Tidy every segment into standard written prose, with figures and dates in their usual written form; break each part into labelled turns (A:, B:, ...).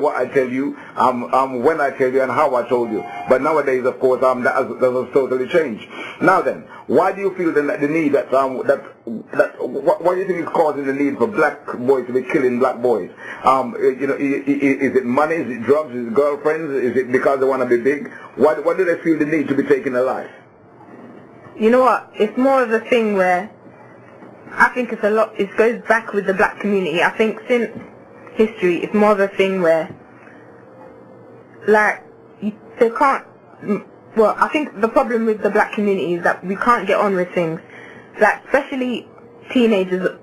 A: what I tell you, when I tell you, and how I told you. But nowadays, of course, that has totally changed. Now then, why do you feel the need what do you think is causing the need for black boys to be killing black boys? You know, is it money? Is it drugs? Is it girlfriends? Is it because they want to be big? Why do they feel the need to be taking their life?
B: You know what? It's more of a thing where I think it's a lot. It goes back with the black community. I think since history, it's more of a thing where, like, they can't. Well, I think the problem with the black community is that we can't get on with things. Like, especially teenagers,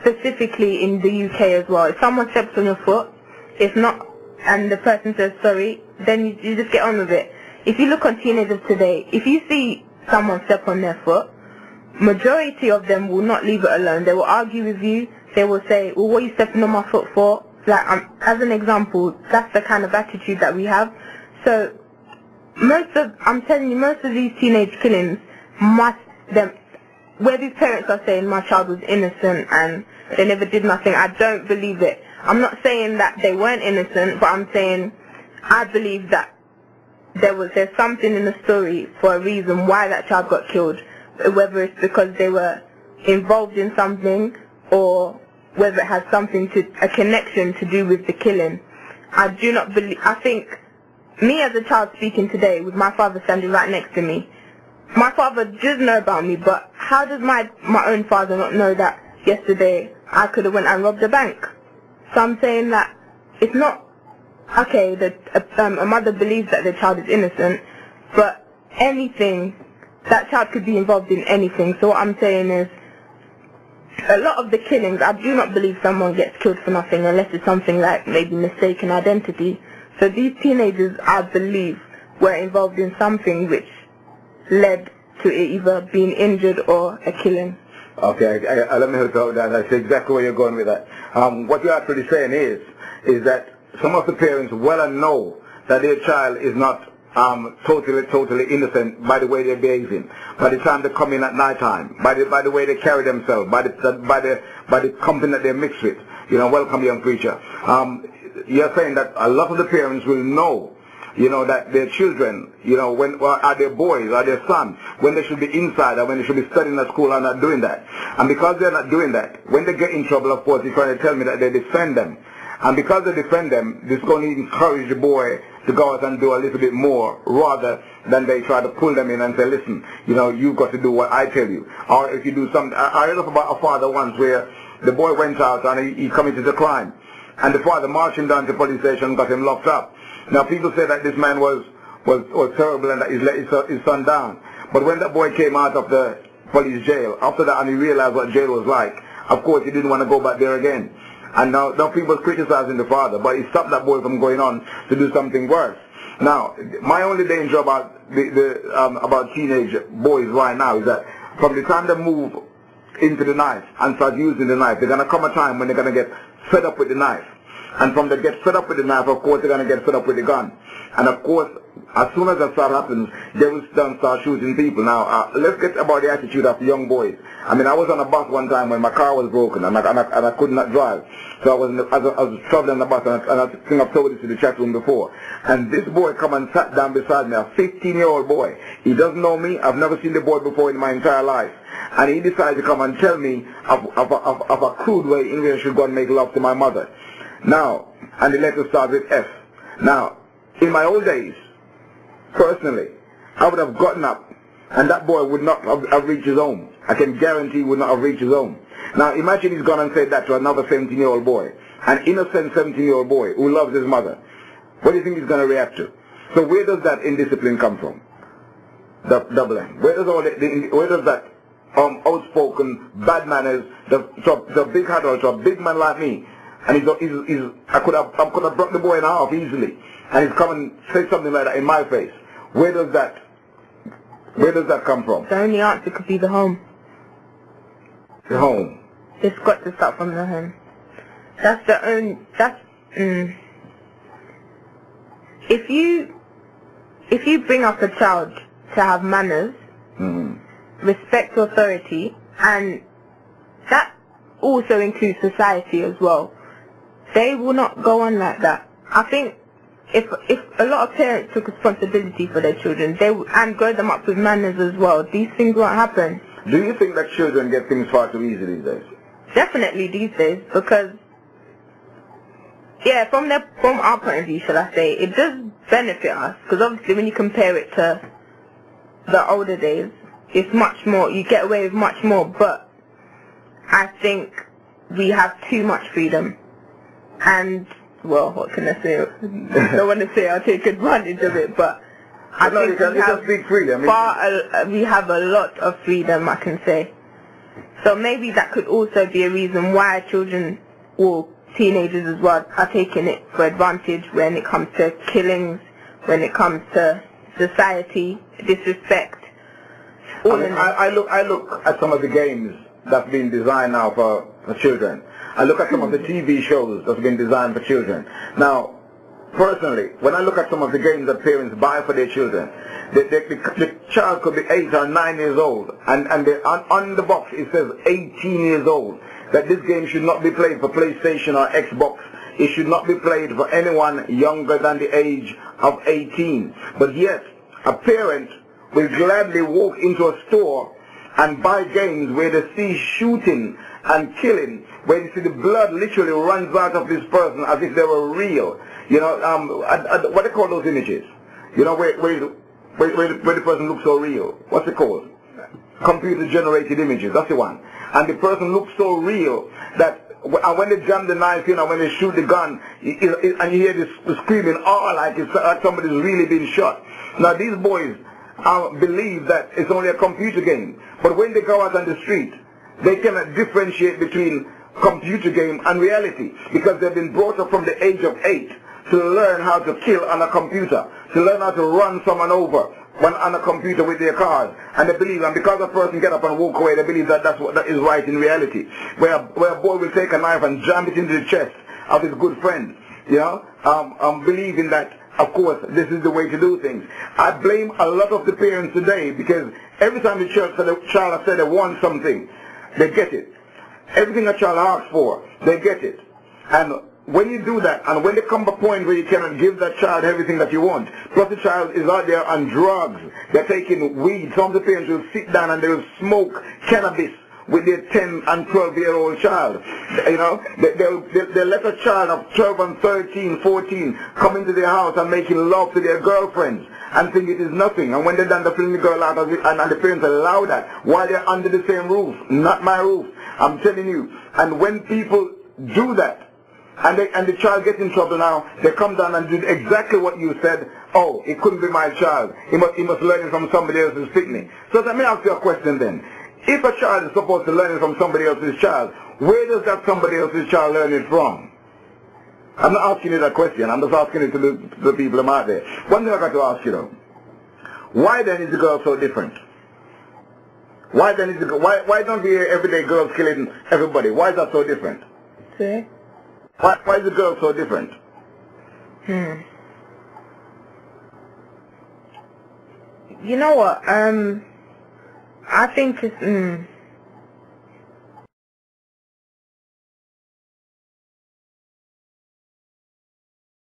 B: specifically in the UK as well. If someone steps on your foot, it's not, and the person says sorry, then you just get on with it. If you look on teenagers today, if you see someone step on their foot, majority of them will not leave it alone. They will argue with you. They will say, well, what are you stepping on my foot for? Like, as an example, that's the kind of attitude that we have. So, I'm telling you, most of these teenage killings where these parents are saying my child was innocent and they never did nothing, I don't believe it. I'm not saying that they weren't innocent, but I'm saying I believe that there's something in the story for a reason why that child got killed, whether it's because they were involved in something or whether it has a connection to do with the killing. I do not believe, I think, me as a child speaking today with my father standing right next to me, my father does know about me, but how does my own father not know that yesterday I could have went and robbed a bank? So I'm saying that it's not, okay, that a mother believes that their child is innocent, but that child could be involved in anything. So what I'm saying is, a lot of the killings, I do not believe someone gets killed for nothing unless it's something like maybe mistaken identity. So these teenagers, I believe, were involved in something which led to it either being injured or a killing.
A: Okay, let me help you out with that. I see exactly where you're going with that. What you're actually saying is that some of the parents well know that their child is not totally innocent by the way they're behaving, by the time they come in at night time, by the way they carry themselves, by the company that they mix with. You know, welcome, young preacher. You're saying that a lot of the parents will know, you know, that their children, you know, are their boys, are their sons, when they should be inside or when they should be studying at school, are not doing that. And because they're not doing that, when they get in trouble, of course, they're trying to tell me that they defend them. And because they defend them, this is going to encourage the boy to go out and do a little bit more, rather than they try to pull them in and say, listen, you know, you've got to do what I tell you. Or if you do something, I heard about a father once where the boy went out and he committed a crime. And the father marched him down to the police station and got him locked up. Now people say that this man was terrible and that he let his son down. But when that boy came out of the police jail, after that, and he realized what jail was like, of course he didn't want to go back there again. And now people are criticizing the father, but he stopped that boy from going on to do something worse. Now, my only danger about about teenage boys right now is that from the time they move into the knife and start using the knife, there's going to come a time when they're going to get fed up with the knife. And from they get fed up with the knife, of course, they're going to get fed up with the gun. And of course, as soon as that happens, they will start shooting people. Now, let's get about the attitude of the young boys. I mean, I was on a bus one time when my car was broken and I could not drive. So I was traveling on the bus, and I think I've told this to the chat room before. And this boy come and sat down beside me, a 15-year-old boy. He doesn't know me. I've never seen the boy before in my entire life. And he decided to come and tell me of a crude way in which I should go and make love to my mother. Now, and the letter starts with F. Now, in my old days, personally, I would have gotten up and that boy would not have reached his home. I can guarantee he would not have reached his home. Now, imagine he's gone and said that to another 17-year-old boy, an innocent 17-year-old boy who loves his mother. What do you think he's going to react to? So where does that indiscipline come from? The DoubleM. Where does that outspoken, bad manners, the big adult, a big man like me, and I could have brought the boy in half easily, and he's come and said something like that in my face. Where does that come from?
B: The only answer could be the home.
A: The home.
B: It's got to start from the home. That's the only. If you bring up a child to have manners, respect authority, and that also includes society as well, they will not go on like that. I think if a lot of parents took responsibility for their children, and grow them up with manners as well, these things won't happen.
A: Do you think that children get things far too easy these days?
B: Definitely these days, because yeah, from our point of view, shall I say, it does benefit us, because obviously when you compare it to the older days, it's much more, you get away with much more, but I think we have too much freedom, and, well, what can I say? I don't want to say I'll take advantage of it, but I think we have a lot of freedom, I can say. So maybe that could also be a reason why children, or teenagers as well, are taking it for advantage when it comes to killings, when it comes to society, disrespect.
A: I look at some of the games that's been designed now for children. I look at some of the TV shows that's been designed for children. Now, personally, when I look at some of the games that parents buy for their children, the child could be 8 or 9 years old, and on the box it says 18 years old, that this game should not be played for PlayStation or Xbox. It should not be played for anyone younger than the age of 18. But yet, a parent will gladly walk into a store and buy games where they see shooting and killing, where you see the blood literally runs out of this person as if they were real. You know, what do they call those images? You know, where the person looks so real. What's it called? Computer-generated images. That's the one. And the person looks so real that when they jam the knife in or when they shoot the gun, and you hear this screaming, oh, like somebody's really been shot. Now these boys believe that it's only a computer game. But when they go out on the street, they cannot differentiate between computer game and reality, because they've been brought up from the age of 8 to learn how to kill on a computer, to learn how to run someone over on a computer with their cars, and they believe, and because a person get up and walk away, they believe that that is right in reality. Where a boy will take a knife and jam it into the chest of his good friend, you know, believing that, of course, this is the way to do things. I blame a lot of the parents today, because every time the child has said they want something, they get it. Everything a child asks for, they get it. And when you do that, and when there comes a point where you cannot give that child everything that you want, plus the child is out there on drugs, they're taking weed. Some of the parents will sit down and they will smoke cannabis with their 10 and 12-year-old child. You know, they let a child of 12 and 13, 14 come into their house and making love to their girlfriends and think it is nothing. And when they're done, they fling the girl out of it, and the parents allow that while they're under the same roof. Not my roof, I'm telling you. And when people do that, and the child gets in trouble now, they come down and do exactly what you said. Oh, it couldn't be my child. He must learn it from somebody else's picnic. So let me ask you a question then. If a child is supposed to learn it from somebody else's child, where does that somebody else's child learn it from? I'm not asking you that question. I'm just asking it to the people who are out there. One thing I got to ask you though. Why then is the girl so different? Why then is the girl? Why don't we hear everyday girls killing everybody? Why is that so different?
B: See?
A: Why is the girl so different?
B: You know what? I think it's